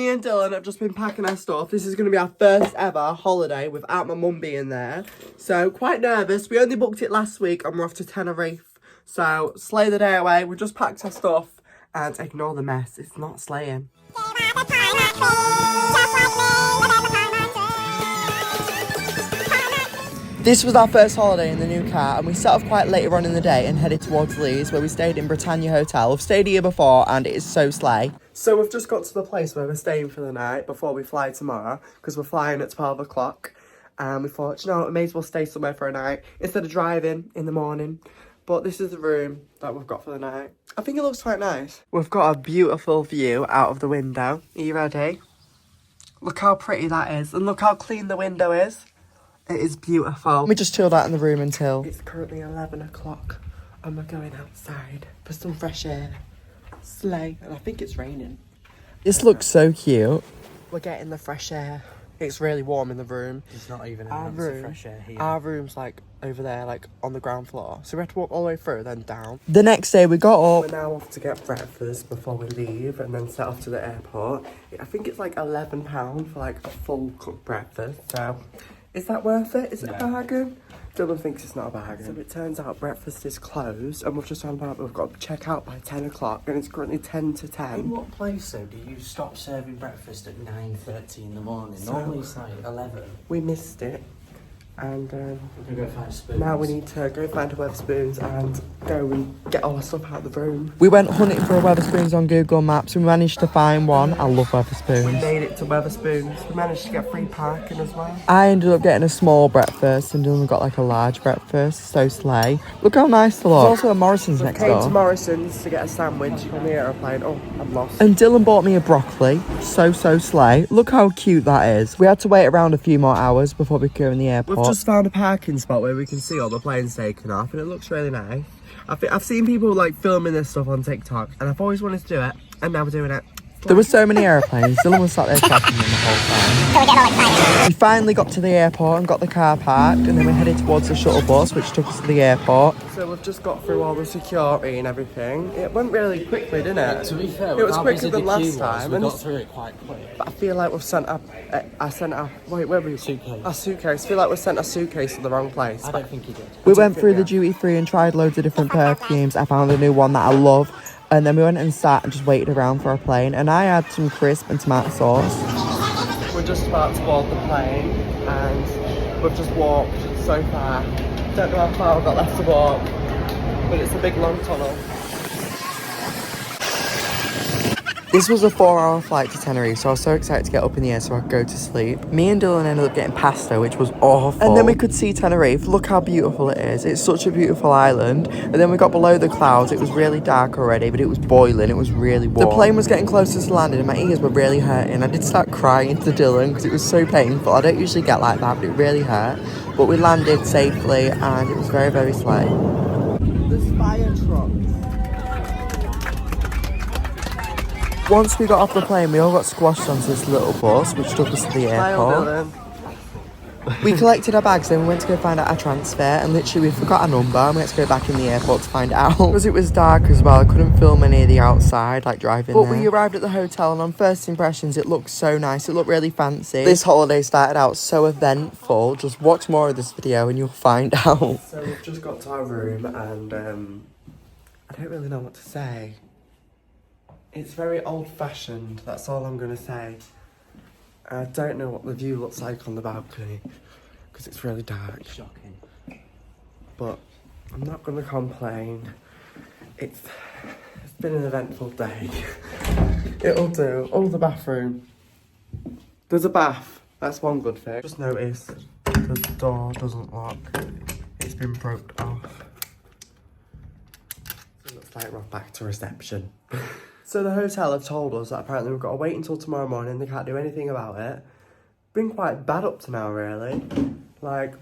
Me and Dylan have just been packing our stuff. This is going to be our first ever holiday without my mum being there. So, quite nervous. We only booked it last week and we're off to Tenerife. So, slay the day away. We just packed our stuff and ignore the mess. It's not slaying. This was our first holiday in the new car and we set off quite later on in the day and headed towards Leeds where we stayed in Britannia Hotel. We've stayed here before and it is so slay. So we've just got to the place where we're staying for the night before we fly tomorrow because we're flying at 12 o'clock and we thought, you know, we may as well stay somewhere for a night instead of driving in the morning. But this is the room that we've got for the night. I think it looks quite nice. We've got a beautiful view out of the window. Are you ready? Look how pretty that is and look how clean the window is. It is beautiful. We just chilled out in the room until... It's currently 11 o'clock and we're going outside for some fresh air. Slay. And I think it's raining. This looks so cute. We're getting the fresh air. It's really warm in the room. It's not even an ounce of fresh air here. Our room's like over there, like on the ground floor. So we have to walk all the way through, then down. The next day we got up. We're now off to get breakfast before we leave and then set off to the airport. I think it's like £11 for like a full cooked breakfast. So... is that worth it? Is it a bargain? Dylan thinks it's not a bargain. So it turns out breakfast is closed and we've just found out we've got to check out by 10 o'clock and it's currently 10 to 10. In what place though do you stop serving breakfast at 9:30 in the morning? Normally it's like 11. We missed it and we're gonna go find spoons. now we need to go find a Wetherspoons and go and get all our stuff out of the room. We went hunting for a Wetherspoons on Google Maps and we managed to find one. I love Wetherspoons. We made it to Wetherspoons. We managed to get free parking as well. I ended up getting a small breakfast and Dylan got like a large breakfast. So slay. Look how nice they look. There's also a Morrison's next door. We came to Morrison's to get a sandwich on the aeroplane. Oh, I'm lost. And Dylan bought me a broccoli. So slay. Look how cute that is. We had to wait around a few more hours before we could go in the airport. We've just found a parking spot where we can see all the planes taking off and it looks really nice. I've seen people like filming this stuff on TikTok and I've always wanted to do it and now we're doing it. There were so many airplanes. Dylan was sat there tracking them the whole time. We finally got to the airport and got the car parked and then we headed towards the shuttle bus which took us to the airport. So we've just got through all the security and everything. It went really quickly, didn't it? To be fair, it was quicker than last time. We got through it quite quick. But I feel like we've sent a wait, where were we? Suitcase. A suitcase. I feel like we sent a suitcase to the wrong place. I don't think you did. We went through the duty free and tried loads of different perfumes. I found a new one that I love. And then we went and sat and just waited around for a plane. And I had some crisp and tomato sauce. We're just about to board the plane. And we've just walked so far. Don't know how far we've got left to walk. But it's a big long tunnel. This was a 4-hour flight to Tenerife, so I was so excited to get up in the air so I could go to sleep. Me and Dylan ended up getting pasta, which was awful. And then we could see Tenerife. Look how beautiful it is. It's such a beautiful island. And then we got below the clouds. It was really dark already, but it was boiling. It was really warm. The plane was getting closer to landing and my ears were really hurting. I did start crying to Dylan because it was so painful. I don't usually get like that, but it really hurt. But we landed safely and it was very slay. There's fire trucks. Once we got off the plane, we all got squashed onto this little bus, which took us to the airport. We collected our bags, then we went to go find out our transfer, and literally we forgot our number, and we had to go back in the airport to find it out. Because it was dark as well, I couldn't film any of the outside, like driving there. But we arrived at the hotel, and on first impressions, it looked so nice, it looked really fancy. This holiday started out so eventful. Just watch more of this video and you'll find out. So we've just got to our room, and I don't really know what to say. It's very old-fashioned, that's all I'm going to say. I don't know what the view looks like on the balcony, because it's really dark. Shocking. But I'm not going to complain. It's been an eventful day. It'll do. Oh, the bathroom. There's a bath. That's one good thing. Just noticed the door doesn't lock. It's been broke off. It looks like we're back to reception. So the hotel have told us that apparently we've got to wait until tomorrow morning. They can't do anything about it. Been quite bad up to now, really. Like,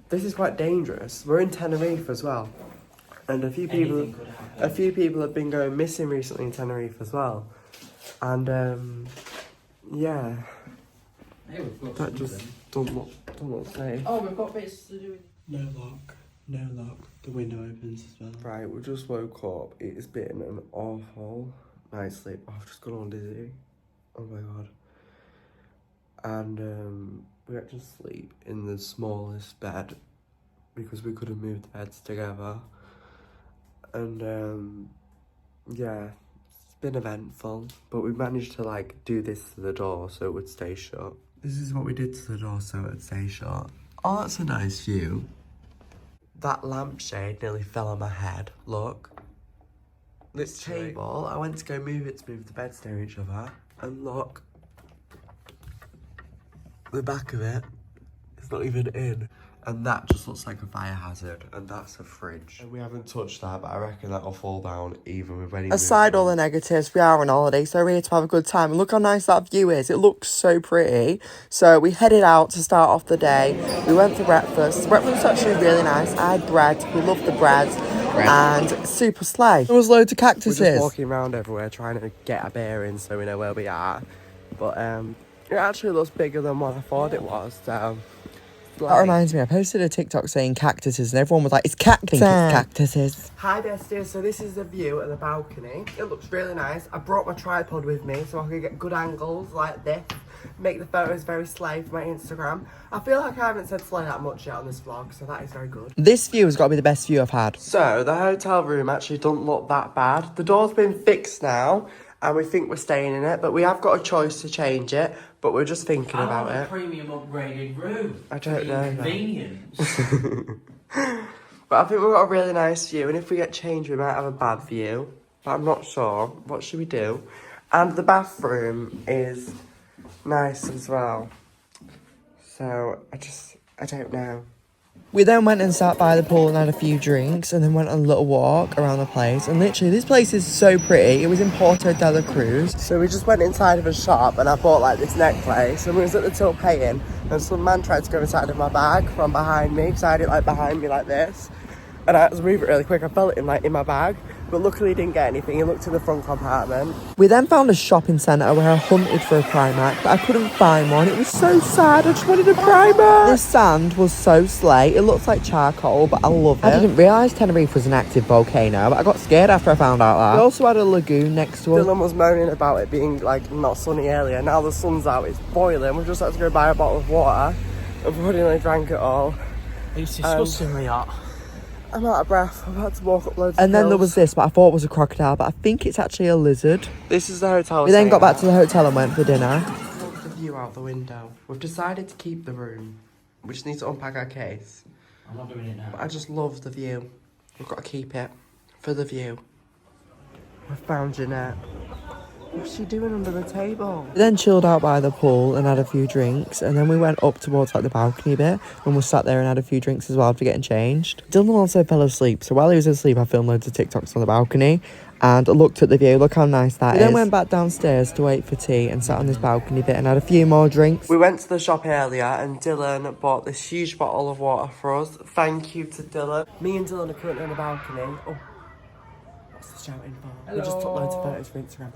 this is quite dangerous. We're in Tenerife as well, and a few people have been going missing recently in Tenerife as well. And yeah, Hey, that just don't look safe. Oh, we've got bits to do. No lock. The window opens as well. Right, we just woke up. It has been an awful night's sleep. Oh, I've just gone on dizzy. Oh my god. And we had to sleep in the smallest bed because we couldn't move the beds together. And yeah, it's been eventful, but we managed to like do this to the door so it would stay shut. This is what we did to the door so it would stay shut. Oh, that's a nice view. That lampshade nearly fell on my head, look. This table, I went to go move it to move the beds near each other, and look. The back of it, it's not even in. And that just looks like a fire hazard, and that's a fridge. And we haven't touched that, but I reckon that'll fall down even with any. Aside all the negatives, we are on holiday, so we're here to have a good time. And look how nice that view is. It looks so pretty. So we headed out to start off the day. We went for breakfast. Breakfast was actually really nice. I had bread. We loved the bread. And super slay. There was loads of cactuses. We're just walking around everywhere trying to get our bearings so we know where we are. But it actually looks bigger than what I thought it was, so. That reminds me, I posted a TikTok saying cactuses and everyone was like, it's cactus. I think it's cactuses. Hi besties, so this is the view of the balcony. It looks really nice. I brought my tripod with me so I could get good angles like this. Make the photos very slay for my Instagram. I feel like I haven't said slay that much yet on this vlog, so that is very good. This view has got to be the best view I've had. So, the hotel room actually doesn't look that bad. The door's been fixed now, and we think we're staying in it, but we have got a choice to change it, but we're just thinking about it. Premium upgraded room. I don't know. Convenience. But I think we've got a really nice view, and if we get changed, we might have a bad view. But I'm not sure. What should we do? And the bathroom is nice as well. So, I don't know. We then went and sat by the pool and had a few drinks and then went on a little walk around the place. And literally, this place is so pretty. It was in Porto de Cruz. So we just went inside of a shop and I bought like this necklace. And we was at the till paying and some man tried to go inside of my bag from behind me because I had it like behind me like this. And I had to move it really quick. I felt it in my bag. But luckily he didn't get anything. He looked in the front compartment. We then found a shopping centre where I hunted for a Primark, but I couldn't find one. It was so sad. I just wanted a Primark. This sand was so slay. It looks like charcoal, but I love it. I didn't realise Tenerife was an active volcano, but I got scared after I found out that. We also had a lagoon next to us. Dylan was moaning about it being like not sunny earlier. Now the sun's out, it's boiling. We just had to go buy a bottle of water. Unfortunately, drank it all. It's disgustingly hot. I'm out of breath. I'm about to walk up loads of hills. Then there was this, but I thought it was a crocodile, but I think it's actually a lizard. This is the hotel. We then got back to the hotel and went for dinner. Look at the view out the window. We've decided to keep the room. We just need to unpack our case. I'm not doing it now. But I just love the view. We've got to keep it for the view. We found Jeanette. What's she doing under the table? We then chilled out by the pool and had a few drinks, and then we went up towards like the balcony bit and we sat there and had a few drinks as well after getting changed. Dylan also fell asleep, so while he was asleep I filmed loads of TikToks on the balcony and looked at the view. Look how nice that is. We then went back downstairs to wait for tea and sat on this balcony bit and had a few more drinks. We went to the shop earlier and Dylan bought this huge bottle of water for us. Thank you to Dylan. Me and Dylan are currently on the balcony. Oh, what's the shouting for? Hello. We just took loads of photos for Instagram.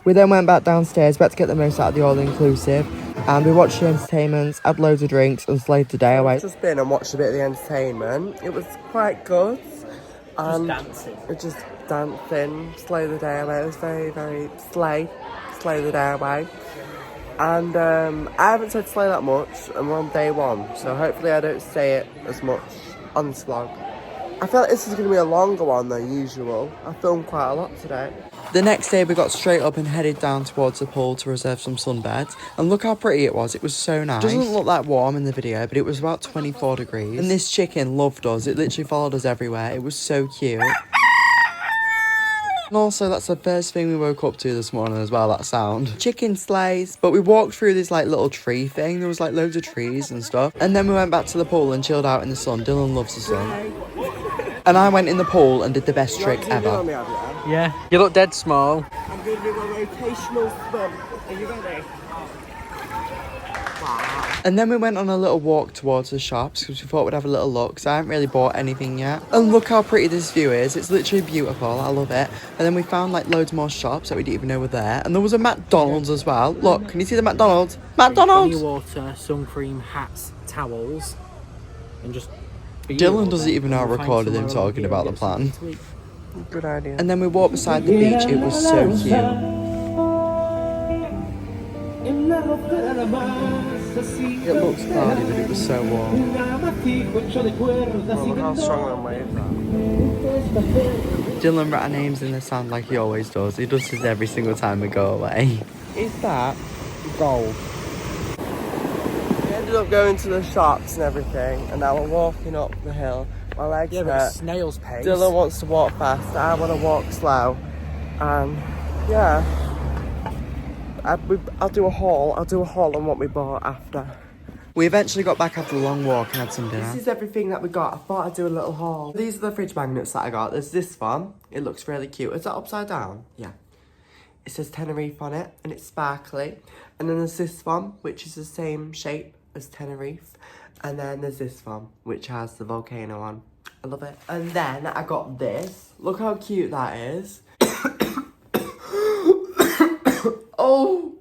We then went back downstairs, about to get the most out of the all-inclusive, and we watched the entertainments, had loads of drinks, and slayed the day away. Just been and watched a bit of the entertainment. It was quite good. Just dancing. Just dancing, slay the day away. It was very, very slay the day away. And I haven't said slay that much, and we're on day one, so hopefully I don't say it as much on this vlog. I feel like this is going to be a longer one than usual. I filmed quite a lot today. The next day we got straight up and headed down towards the pool to reserve some sunbeds. And look how pretty it was. It was so nice. It doesn't look that warm in the video, but it was about 24 degrees. And this chicken loved us. It literally followed us everywhere. It was so cute. And also, that's the first thing we woke up to this morning as well, that sound. Chicken slays. But we walked through this like little tree thing. There was like loads of trees and stuff. And then we went back to the pool and chilled out in the sun. Dylan loves the sun. And I went in the pool and did the best trick ever. Yeah, you look dead small. I'm going to do a rotational swim. Are you ready? Wow. And then we went on a little walk towards the shops because we thought we'd have a little look. So I haven't really bought anything yet. And look how pretty this view is. It's literally beautiful. I love it. And then we found like loads more shops that we didn't even know were there. And there was a McDonald's as well. Look, can you see the McDonald's? McDonald's! Honey water, sun cream, hats, towels, and just... Dylan doesn't even know I recorded him talking about the plan. Good idea. And then we walked beside the beach. It was so cute. It looks cloudy, but it was so warm. Oh, look how strong them waves are. Dylan wrote our names in the sand like he always does. He does this every single time we go away. Is that gold? We ended up going to the shops and everything, and now we're walking up the hill. My legs hurt. Snail's pace. Dylan wants to walk fast. I want to walk slow. Yeah. I'll do a haul. I'll do a haul on what we bought after. We eventually got back after the long walk and had some dinner. This is everything that we got. I thought I'd do a little haul. These are the fridge magnets that I got. There's this one. It looks really cute. Is that upside down? Yeah. It says Tenerife on it and it's sparkly. And then there's this one, which is the same shape as Tenerife. And then there's this one, which has the volcano on. I love it. And then I got this. Look how cute that is. Oh.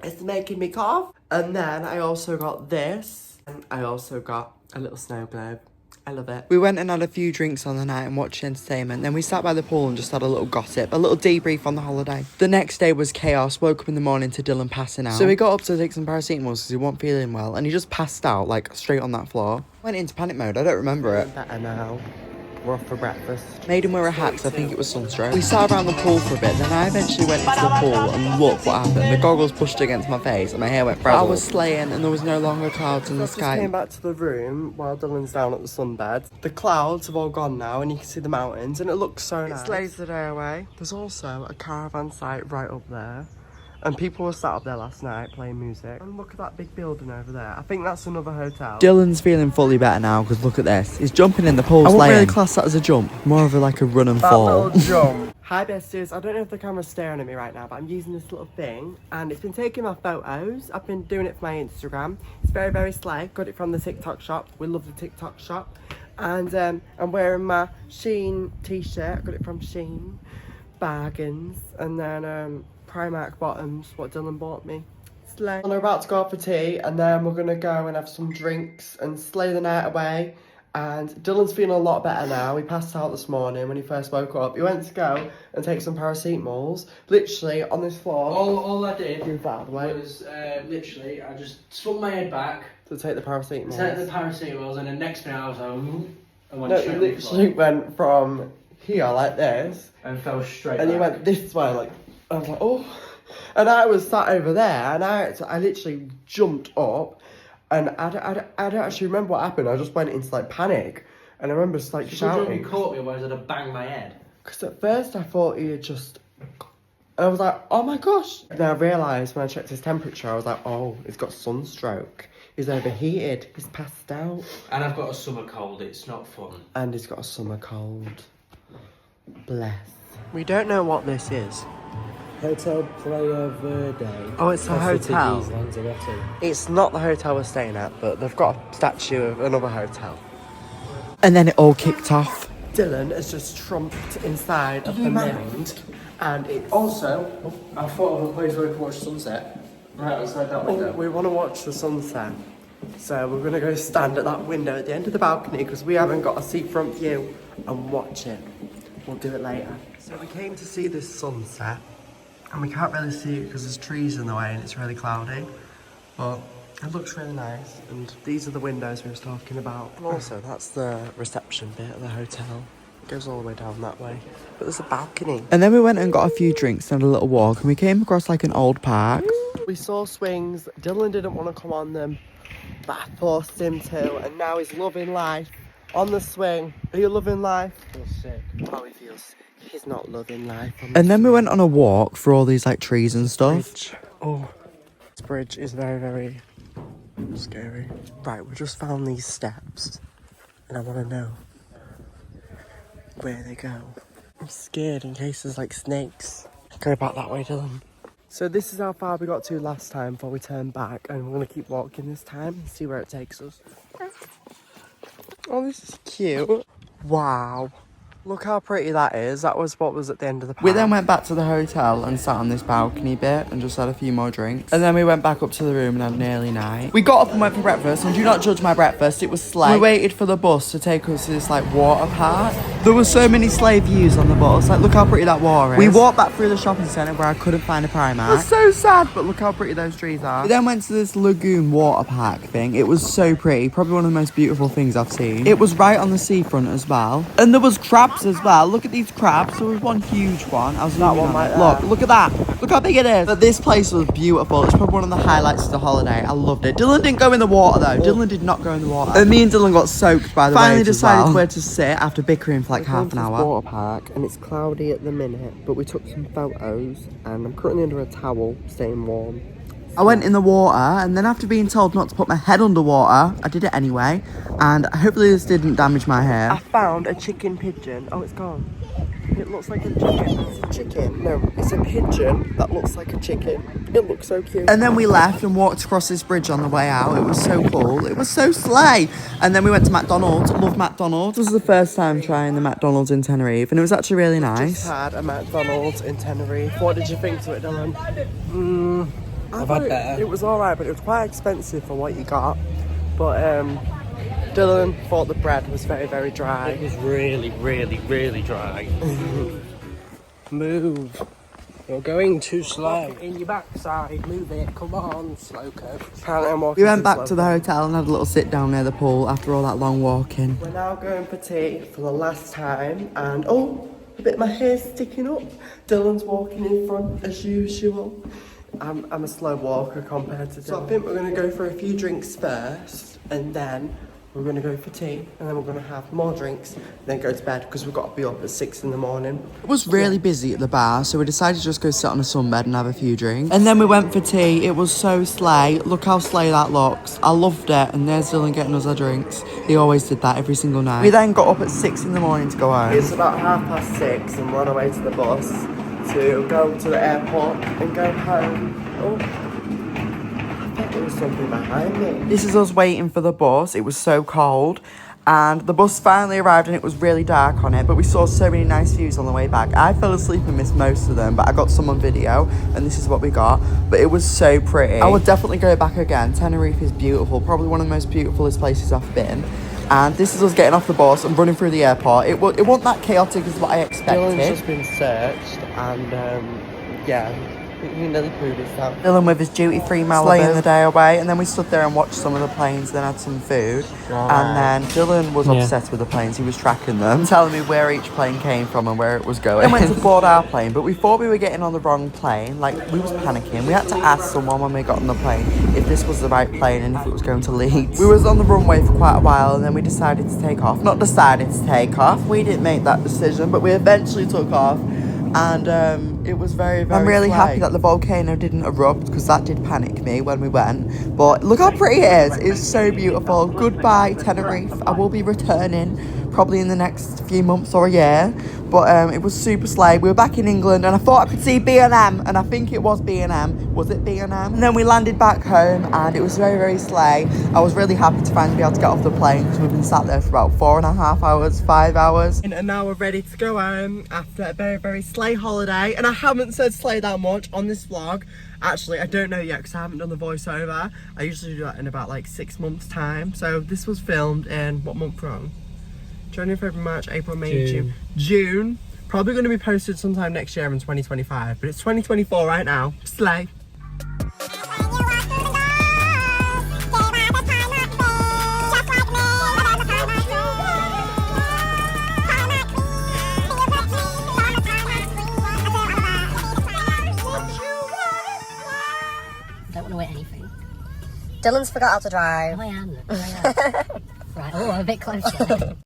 It's making me cough. And then I also got this. And I also got a little snow globe. I love it. We went and had a few drinks on the night and watched entertainment. Then we sat by the pool and just had a little gossip, a little debrief on the holiday. The next day was chaos. Woke up in the morning to Dylan passing out. So we got up to take some paracetamol because he wasn't feeling well. And he just passed out, like, straight on that floor. Went into panic mode. I don't remember it. Better now. We're off for breakfast. Made him wear a hat because I think it was sunstroke. We sat around the pool for a bit, then I eventually went into the pool and look what happened. The goggles pushed against my face and my hair went frazzled. I was slaying and there was no longer clouds in the sky. I just came back to the room while Dylan's down at the sunbed. The clouds have all gone now and you can see the mountains and it looks so nice. It slays the day away. There's also a caravan site right up there. And people were sat up there last night playing music. And look at that big building over there. I think that's another hotel. Dylan's feeling fully better now because look at this. He's jumping in the pool. I wouldn't really class that as a jump. More of a like a run and fall. That little jump. Hi besties. I don't know if the camera's staring at me right now, but I'm using this little thing. And it's been taking my photos. I've been doing it for my Instagram. It's very, very slay. Got it from the TikTok shop. We love the TikTok shop. And I'm wearing my Shein t-shirt. I got it from Shein. Bargains. And then Primark bottoms, what Dylan bought me. Slay. We're about to go out for tea and then we're gonna go and have some drinks and slay the night away. And Dylan's feeling a lot better now. He passed out this morning when he first woke up. He went to go and take some paracetamols. Literally on this floor. All I did was literally I just swung my head back to take the paracetamols. And the next minute I was like, and went no, straight he literally went from here like this and fell straight. And back. he went this way like. I was like, oh, and I was sat over there, and I literally jumped up, and I don't actually remember what happened. I just went into like panic, and I remember just like shouting. You caught me, otherwise I'd have banged my head. Because at first I thought he had just, and I was like, oh my gosh. And then I realised when I checked his temperature, I was like, oh, he's got sunstroke. He's overheated. He's passed out. And I've got a summer cold. It's not fun. And he's got a summer cold. Bless. We don't know what this is. Hotel Playa Verde. Oh, it's a hotel. It's not the hotel we're staying at, but they've got a statue of another hotel. And then it all kicked off. Dylan has just trumped inside of the mind, and it's also. I thought of a place where we could watch sunset. Right outside that window. We want to watch the sunset, so we're gonna go stand at that window at the end of the balcony because we haven't got a seafront view and watch it. We'll do it later. So we came to see this sunset. And we can't really see it because there's trees in the way and it's really cloudy. But it looks really nice. And these are the windows we were talking about. And also, that's the reception bit of the hotel. It goes all the way down that way. But there's a balcony. And then we went and got a few drinks and had a little walk. And we came across like an old park. We saw swings. Dylan didn't want to come on them. But I forced him to. And now he's loving life. On the swing. Are you loving life? Feels sick. Oh, he feels sick. He's not loving life. And then we went on a walk through all these like trees and stuff. Bridge. Oh, this bridge is very, very scary. Right, we just found these steps and I want to know where they go. I'm scared in case there's like snakes. Go back that way, Dylan. So this is how far we got to last time before we turned back, and we're going to keep walking this time and see where it takes us. Oh, this is cute. Wow. Look how pretty that is. That was what was at the end of the park. We then went back to the hotel and sat on this balcony bit and just had a few more drinks. And then we went back up to the room and had an early night. We got up and went for breakfast, and do not judge my breakfast, it was slay. We waited for the bus to take us to this like water park. There were so many slave views on the bus. Like, look how pretty that water is. We walked back through the shopping centre where I couldn't find a Primark. It was so sad, but look how pretty those trees are. We then went to this lagoon water park thing. It was so pretty. Probably one of the most beautiful things I've seen. It was right on the seafront as well. And there was crabs as well. Look at these crabs. There was one huge one. I was That one right there. Look at that. Look how big it is. But this place was beautiful. It's probably one of the highlights of the holiday. I loved it. Dylan didn't go in the water though. Dylan did not go in the water. And me and Dylan got soaked by the waves. Finally decided where to sit after bickering for like half an hour. Water park, and it's cloudy at the minute, but we took some photos, and I'm currently under a towel, staying warm. I went in the water, and then after being told not to put my head underwater, I did it anyway. And hopefully this didn't damage my hair. I found a chicken pigeon. Oh, it's gone. It looks like a chicken. It's a chicken. No, it's a pigeon that looks like a chicken. It looks so cute. And then we left and walked across this bridge on the way out. It was so cool. It was so slay. And then we went to McDonald's. Love McDonald's. This was the first time trying the McDonald's in Tenerife, and it was actually really nice. Just had a McDonald's in Tenerife. What did you think to it, Dylan? I've had better. It was alright, but it was quite expensive for what you got. But Dylan thought the bread was very, very dry. It was really, really, really dry. Move. You're going too slow. In your backside. Move it. Come on. Slow coach. Apparently I'm walking We went too back slow. to the hotel and had a little sit down near the pool after all that long walking. We're now going for tea for the last time, and oh, a bit of my hair sticking up. Dylan's walking in front as usual. I'm a slow walker compared to Dylan. So I think we're going to go for a few drinks first, and then we're going to go for tea, and then we're going to have more drinks, and then go to bed because we've got to be up at 6 in the morning. It was really busy at the bar, so we decided to just go sit on a sunbed and have a few drinks. And then we went for tea. It was so slay. Look how slay that looks. I loved it. And there's Dylan getting us our drinks. He always did that every single night. We then got up at 6 in the morning to go home. It's about 6:30, and we're on our way to the bus to go to the airport and go home. Oh, I thought there was something behind me. This is us waiting for the bus. It was so cold. And the bus finally arrived and it was really dark on it, but we saw so many nice views on the way back. I fell asleep and missed most of them, but I got some on video, and this is what we got. But it was so pretty. I would definitely go back again. Tenerife is beautiful, probably one of the most beautifulest places I've been. And this is us getting off the bus and running through the airport. It wasn't that chaotic as what I expected. Dylan's just been searched, and yeah, he nearly pooed himself. Dylan with his duty-free Malibu. Slaying the day away, and then we stood there and watched some of the planes, then had some food. And then Dylan was obsessed with the planes. He was tracking them, telling me where each plane came from and where it was going. Then went to board our plane, but we thought we were getting on the wrong plane. Like, we was panicking. We had to ask someone when we got on the plane if this was the right plane and if it was going to Leeds. We was on the runway for quite a while, and then we decided to take off. Not decided to take off. We didn't make that decision, but we eventually took off. And it was very, very I'm really happy that the volcano didn't erupt, because that did panic me when we went. But look how pretty it is. It's so beautiful. Goodbye, Tenerife. I will be returning probably in the next few months or a year. But it was super slay. We were back in England, and I thought I could see B&M, and I think it was B&M. Was it B&M? And then we landed back home, and it was very, very slay. I was really happy to finally be able to get off the plane, because we've been sat there for about 4.5 hours, 5 hours. And now we're ready to go home after a very, very slay holiday. And I haven't said slay that much on this vlog. Actually, I don't know yet because I haven't done the voiceover. I usually do that in about like 6 months' time. So this was filmed in what month from? January, February, March, April, May, June. Probably going to be posted sometime next year in 2025, but it's 2024 right now. Slay. Don't want to wear anything. Dylan's forgot how to drive. I am. Right, oh, I'm a bit closer.